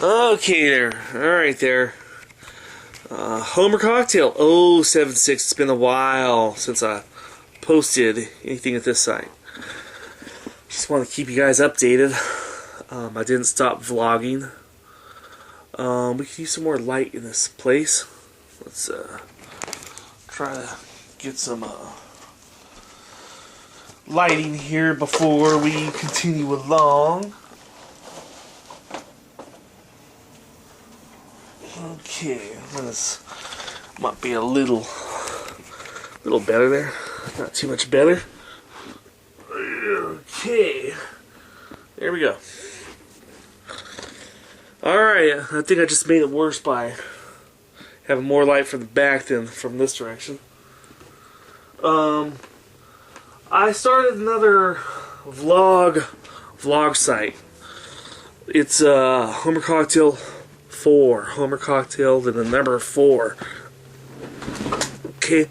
Okay there. Alright there. Homer Cocktail 076. It's been a while since I posted anything at this site. Just want to keep you guys updated. I didn't stop vlogging. We could use some more light in this place. Let's try to get some lighting here before we continue along. Okay, this might be a little better there. Not too much better. Okay, there we go. Alright, I think I just made it worse by having more light from the back than from this direction. I started another vlog site. It's Homer Cocktail 4. Homer Cocktail to the number 4. Okay.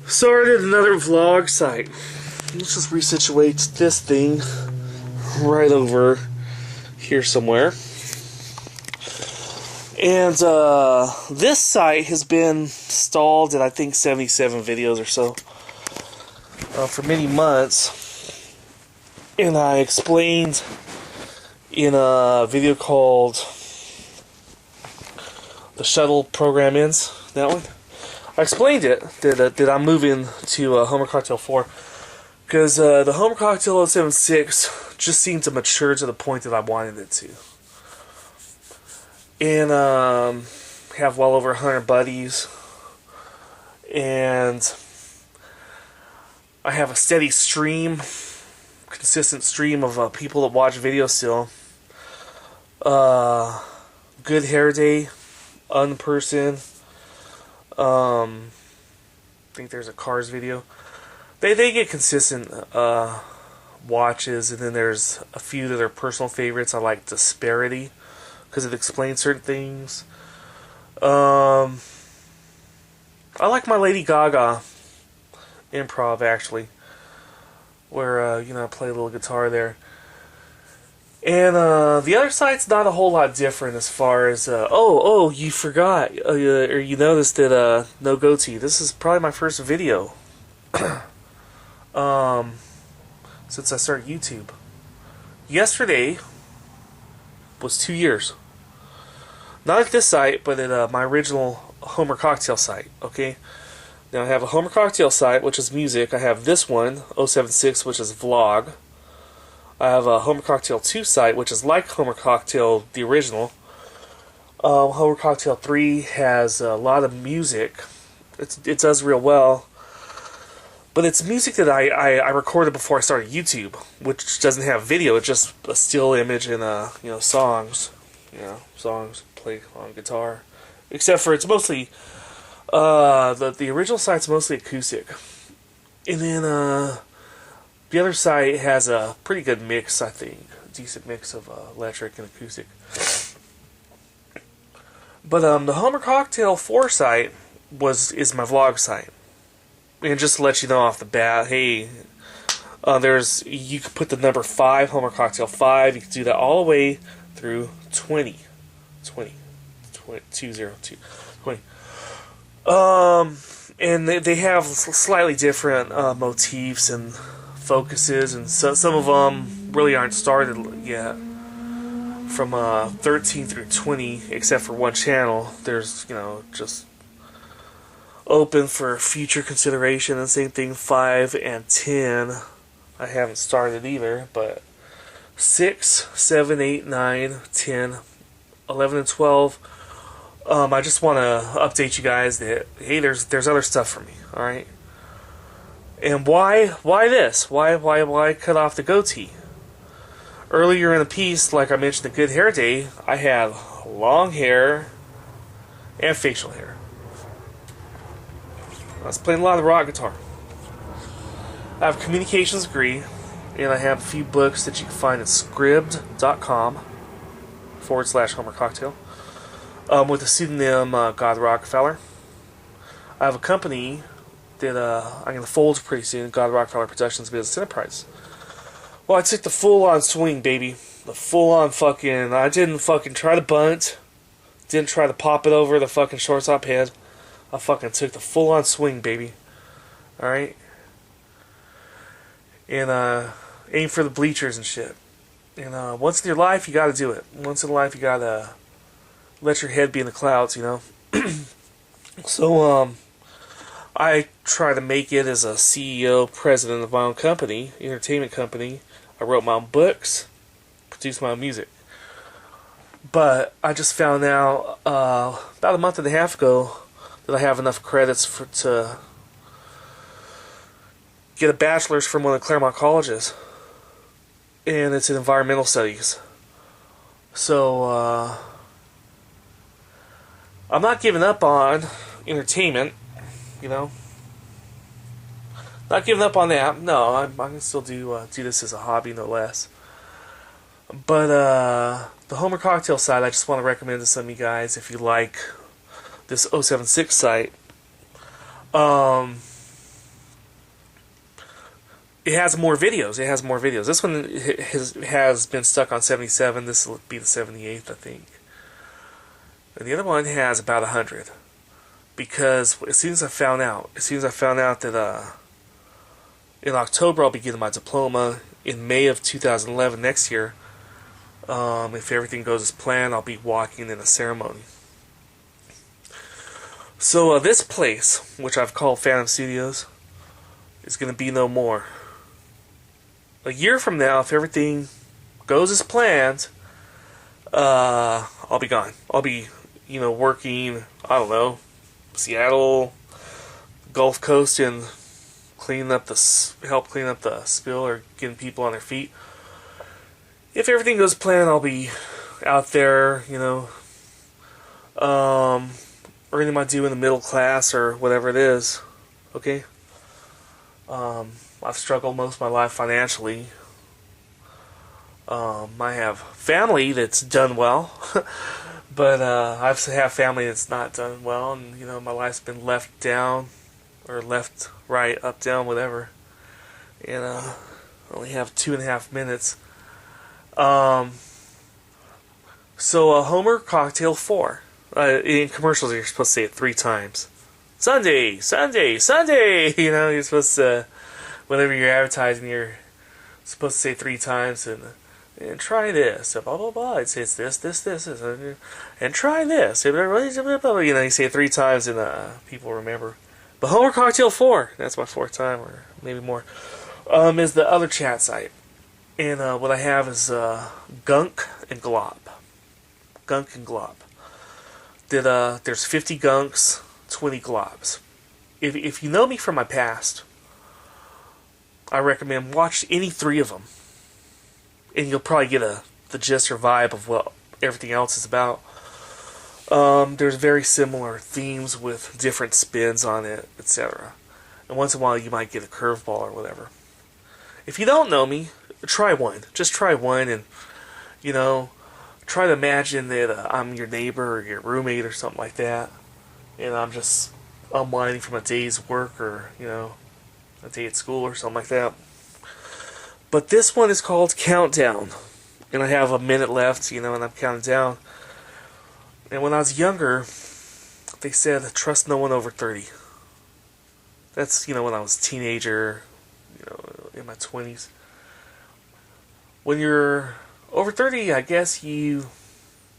Started another vlog site. Let's just resituate this thing right over here somewhere. And this site has been stalled at I think 77 videos or so for many months. And I explained in a video called The Shuttle Program Ends, that one. I explained it, that I'm moving to Homer Cocktail 4 because the Homer Cocktail 076 just seemed to mature to the point that I wanted it to. And have well over 100 buddies, and I have a steady stream, consistent stream of people that watch videos still. Good Hair Day, Unperson. I think there's a Cars video. They get consistent watches, and then there's a few that are personal favorites. I like Disparity because it explains certain things. I like my Lady Gaga improv, actually, where I play a little guitar there. And the other site's not a whole lot different as far as you forgot or you noticed that no goatee. This is probably my first video since I started YouTube. Yesterday was 2 years. Not at this site, but at my original Homer Cocktail site, okay? Now I have a Homer Cocktail site, which is music. I have this one, 076, which is vlog. I have a Homer Cocktail 2 site, which is like Homer Cocktail, the original. Homer Cocktail 3 has a lot of music. It does real well. But it's music that I recorded before I started YouTube, which doesn't have video. It's just a still image and songs. Songs played on guitar. Except for it's mostly the original site's mostly acoustic. And then the other site has a pretty good mix, I think. A decent mix of electric and acoustic. But the Homer Cocktail 4 site is my vlog site. And just to let you know off the bat, hey, you could put the number 5, Homer Cocktail 5. You can do that all the way through 20. And they have slightly different motifs and focuses, and some of them really aren't started yet. From 13 through 20, except for one channel, there's just open for future consideration. And same thing, 5 and 10. I haven't started either, but 6, 7, 8, 9, 10, 11, and 12. I just want to update you guys that hey, there's other stuff for me. All right. And why this? Why cut off the goatee? Earlier in the piece, like I mentioned, the Good Hair Day, I have long hair and facial hair. I was playing a lot of rock guitar. I have a communications degree, and I have a few books that you can find at scribd.com/Homer Cocktail with the pseudonym God Rockefeller. I have a company that I'm going to fold pretty soon. God Rockefeller Productions Business Enterprise. Well, I took the full-on swing, baby. The full-on fucking... I didn't fucking try to bunt. Didn't try to pop it over the fucking shortstop head. I fucking took the full-on swing, baby. Alright? And, aim for the bleachers and shit. And, once in your life, you gotta do it. Once in life, you gotta let your head be in the clouds, you know? So, I try to make it as a CEO, president of my own company, entertainment company. I wrote my own books, produced my own music. But I just found out about a month and a half ago that I have enough credits to get a bachelor's from one of the Claremont colleges. And it's in environmental studies. So, I'm not giving up on entertainment, you know. Not giving up on that. No, I can still do this as a hobby, no less. But the Homer Cocktail site, I just want to recommend to some of you guys if you like this 076 site. It has more videos. It has more videos. This one has been stuck on 77. This will be the 78th, I think. And the other one has about 100. Because as soon as I found out that in October I'll be getting my diploma. In May of 2011, next year, if everything goes as planned, I'll be walking in a ceremony. So this place, which I've called Phantom Studios, is going to be no more. A year from now, if everything goes as planned, I'll be gone. I'll be, working, I don't know, Seattle, Gulf Coast, and help clean up the spill or getting people on their feet. If everything goes planned, I'll be out there, earning my due in the middle class or whatever it is. Okay? I've struggled most of my life financially. I have family that's done well, but I have family that's not done well, and my life's been left down, or left, right, up, down, whatever. And I only have 2.5 minutes. So Homer Cocktail 4. In commercials, you're supposed to say it 3 times. Sunday, Sunday, Sunday. You're supposed to, whenever you're advertising, you're supposed to say 3 times and try this, blah blah blah. I'd say it's this, and try this. You say it 3 times and people remember. But Homer Cocktail 4, that's my 4th time, or maybe more, is the other chat site. And what I have is gunk and glop. Gunk and glop. There's 50 gunks, 20 glops. If you know me from my past, I recommend watch any 3 of them. And you'll probably get the gist or vibe of what everything else is about. There's very similar themes with different spins on it, etc. And once in a while you might get a curveball or whatever. If you don't know me, try one. Just try one and, try to imagine that I'm your neighbor or your roommate or something like that. And I'm just unwinding from a day's work or, a day at school or something like that. But this one is called Countdown. And I have a minute left, and I'm counting down. And when I was younger, they said, trust no one over 30. That's, when I was a teenager, in my 20s. When you're over 30, I guess you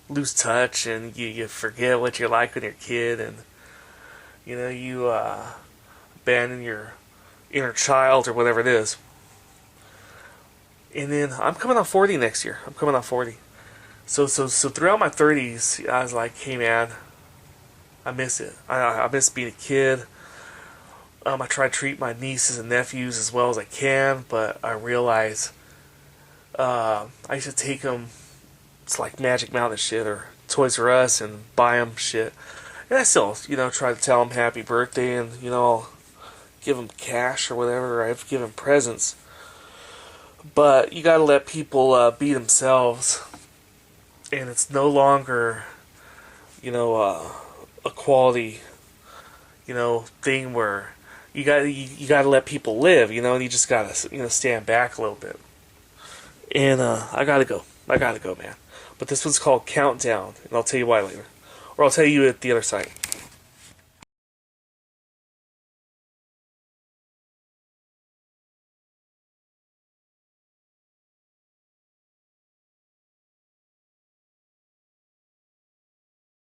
lose touch and you forget what you're like when you're a kid, and, you abandon your inner child or whatever it is. And then I'm coming on 40 next year. I'm coming on 40. So throughout my 30s, I was like, hey man, I miss it. I miss being a kid. I try to treat my nieces and nephews as well as I can, but I realize I used to take them, it's like Magic Mountain shit or Toys R Us, and buy them shit. And I still, try to tell them happy birthday, and, I'll give them cash or whatever, or I've given presents. But you gotta let people be themselves. And it's no longer, a quality, thing where you got to let people live, and you just got to stand back a little bit. And I gotta go, man. But this one's called Countdown, and I'll tell you why later, or I'll tell you at the other site.